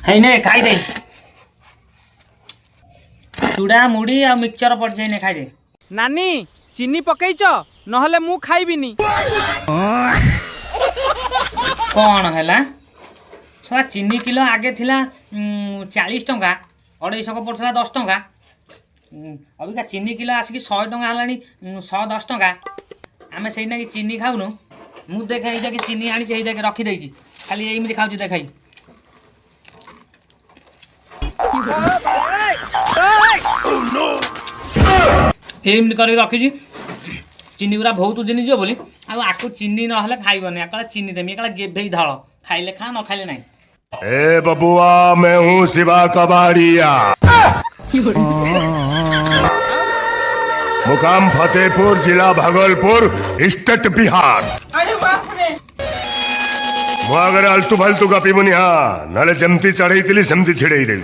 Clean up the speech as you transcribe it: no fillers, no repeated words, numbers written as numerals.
है ने खाई दे चूड़ा मुड़ी आ मिक्सचर पड़ जाए ने खाई दे। नानी चीनी पकईच नहले मु खाइबिनी। कौन है छा चीनी किलो आगे थिला 40 टंका 250 पड़ता 10 टंका अबिका चीनी किलो आसिक 100 टंका हलानी 110 टंका आमे सही ना कि चीनी खाऊनु मु देखे कि चीनी आनी से देखे रखी देछि खाली एमिति खाउछि देखाई एमिति करी रखिछि चीनी गुरा बहुत दिन जो बोली आको चीनी नहले खाइबनी आकला चीनी देमी एकला गेभेई धळ खाइले खा न खाइले नाही। ए बबुआ मैं हूँ शिवा कबाड़िया मुकाम फतेहपुर जिला भागलपुर स्टेट बिहार। अरे बाप रे मुआगरे आलतू फालतू गपी मुनि हाँ नाले जमती चढ़ई सेमती छिड़ई दे।